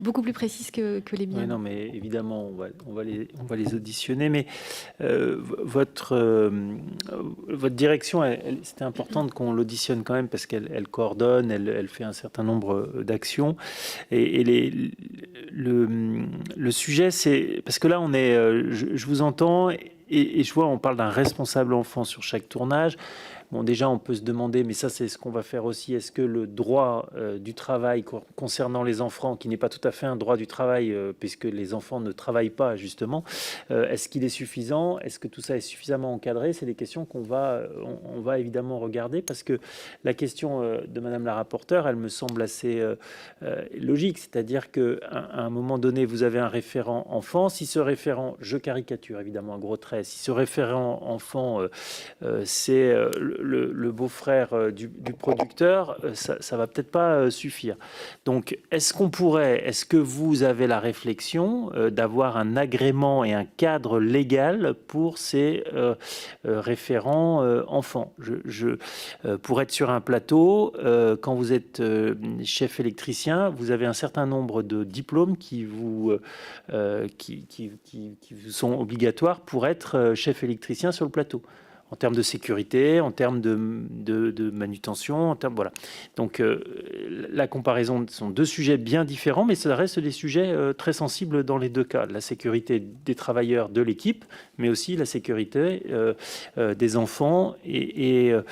beaucoup plus précises que les Oui, miennes. non, mais évidemment, on va les auditionner. Mais votre, votre direction, c'était important qu'on l'auditionne quand même parce qu'elle coordonne, elle fait un certain nombre d'actions. Et le sujet, c'est... Parce que là, je vous entends et je vois, on parle d'un responsable enfant sur chaque tournage. Bon, déjà, on peut se demander, mais ça, c'est ce qu'on va faire aussi, est-ce que le droit du travail concernant les enfants, qui n'est pas tout à fait un droit du travail, puisque les enfants ne travaillent pas, justement, est-ce qu'il est suffisant? Est-ce que tout ça est suffisamment encadré? C'est des questions on va évidemment regarder, parce que la question de Madame la rapporteure, elle me semble assez logique, c'est-à-dire qu'à un moment donné, vous avez un référent enfant. Si ce référent, je caricature évidemment un gros trait, si ce référent enfant c'est le beau-frère du producteur, ça va peut-être pas suffire. Donc, est-ce que vous avez la réflexion d'avoir un agrément et un cadre légal pour ces référents enfants? Pour être sur un plateau, quand vous êtes chef électricien, vous avez un certain nombre de diplômes qui vous sont obligatoires pour être chef électricien sur le plateau, en termes de sécurité, en termes de manutention, en termes, voilà. Donc la comparaison sont deux sujets bien différents, mais ça reste des sujets très sensibles dans les deux cas. La sécurité des travailleurs de l'équipe, mais aussi la sécurité des enfants de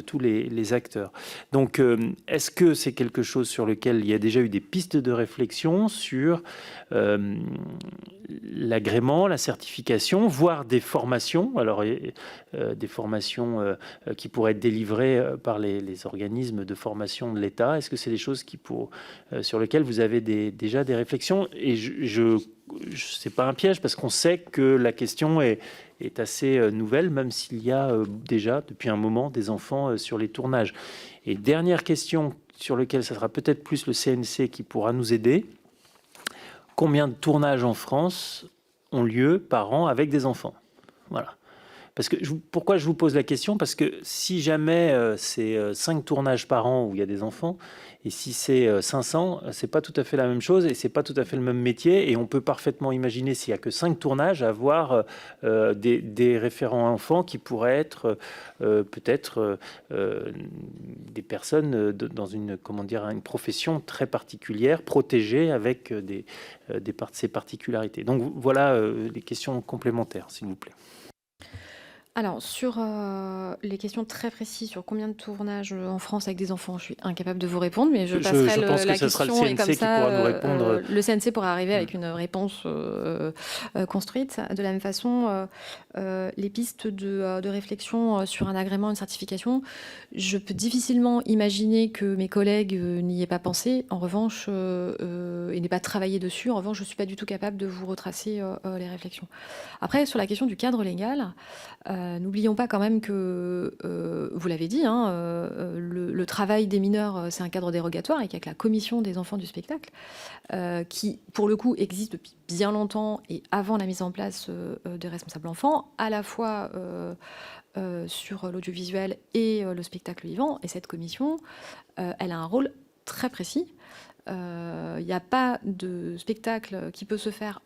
tous les acteurs. Donc est-ce que c'est quelque chose sur lequel il y a déjà eu des pistes de réflexion sur l'agrément, la certification, voire des formations, alors des formations qui pourraient être délivrées par les organismes de formation de l'État? Est-ce que c'est des choses sur lesquelles vous avez déjà des réflexions? Et c'est pas un piège, parce qu'on sait que la question est assez nouvelle, même s'il y a déjà depuis un moment des enfants sur les tournages. Et dernière question sur laquelle ça sera peut-être plus le CNC qui pourra nous aider: combien de tournages en France ont lieu par an avec des enfants? Voilà. Parce que pourquoi je vous pose la question? Parce que si jamais c'est 5 tournages par an où il y a des enfants, et si c'est 500, c'est pas tout à fait la même chose et c'est pas tout à fait le même métier. Et on peut parfaitement imaginer, s'il y a que 5 tournages, avoir des référents enfants qui pourraient être peut-être des personnes dans une profession très particulière, protégée avec ces particularités. Donc voilà les questions complémentaires, s'il vous plaît. Alors, sur les questions très précises sur combien de tournages en France avec des enfants, je suis incapable de vous répondre, mais je passerai Je pense que la ce sera le question et comme CNC qui pourra nous ça, répondre. le CNC pourra arriver avec une réponse construite. De la même façon, les pistes de réflexion sur un agrément, une certification, je peux difficilement imaginer que mes collègues n'y aient pas pensé, en revanche, et n'aient pas travaillé dessus. En revanche, je ne suis pas du tout capable de vous retracer les réflexions. Après, sur la question du cadre légal, n'oublions pas quand même que, vous l'avez dit, hein, le travail des mineurs, c'est un cadre dérogatoire et qu'avec la commission des enfants du spectacle, qui, pour le coup, existe depuis bien longtemps et avant la mise en place des responsables enfants, à la fois sur l'audiovisuel et le spectacle vivant. Et cette commission, elle a un rôle très précis. Il n'y a pas de spectacle qui peut se faire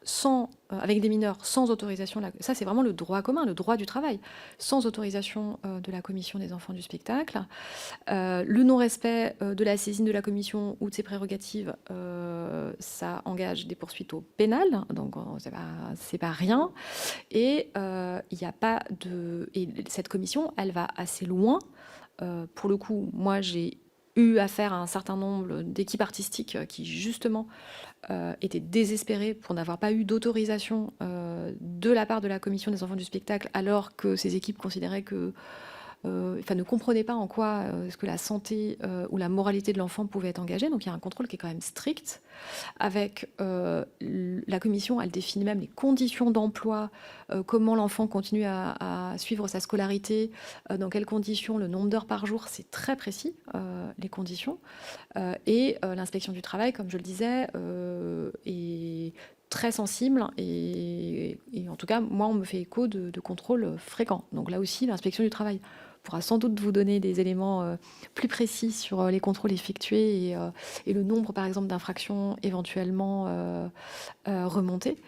avec des mineurs sans autorisation. Ça, c'est vraiment le droit commun, le droit du travail, sans autorisation de la commission des enfants du spectacle. Le non-respect de la saisine de la commission ou de ses prérogatives, ça engage des poursuites au pénal, donc c'est pas rien. Et il n'y a pas de... Et cette commission, elle va assez loin. Pour le coup, moi, j'ai eu affaire à un certain nombre d'équipes artistiques qui, justement, étaient désespérées pour n'avoir pas eu d'autorisation de la part de la commission des enfants du spectacle, alors que ces équipes considéraient que ne comprenaient pas en quoi est-ce que la santé ou la moralité de l'enfant pouvait être engagée. Donc il y a un contrôle qui est quand même strict. Avec la commission, elle définit même les conditions d'emploi, comment l'enfant continue à suivre sa scolarité, dans quelles conditions, le nombre d'heures par jour, c'est très précis, les conditions. Et l'inspection du travail, comme je le disais, est très sensible et en tout cas, moi, on me fait écho de contrôles fréquents. Donc là aussi, l'inspection du travail pourra sans doute vous donner des éléments plus précis sur les contrôles effectués et le nombre, par exemple, d'infractions éventuellement remontées.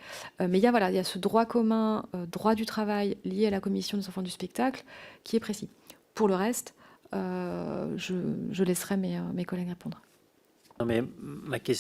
Mais il y a ce droit commun, droit du travail lié à la commission des enfants du spectacle qui est précis. Pour le reste, je laisserai mes collègues répondre. Non, mais ma question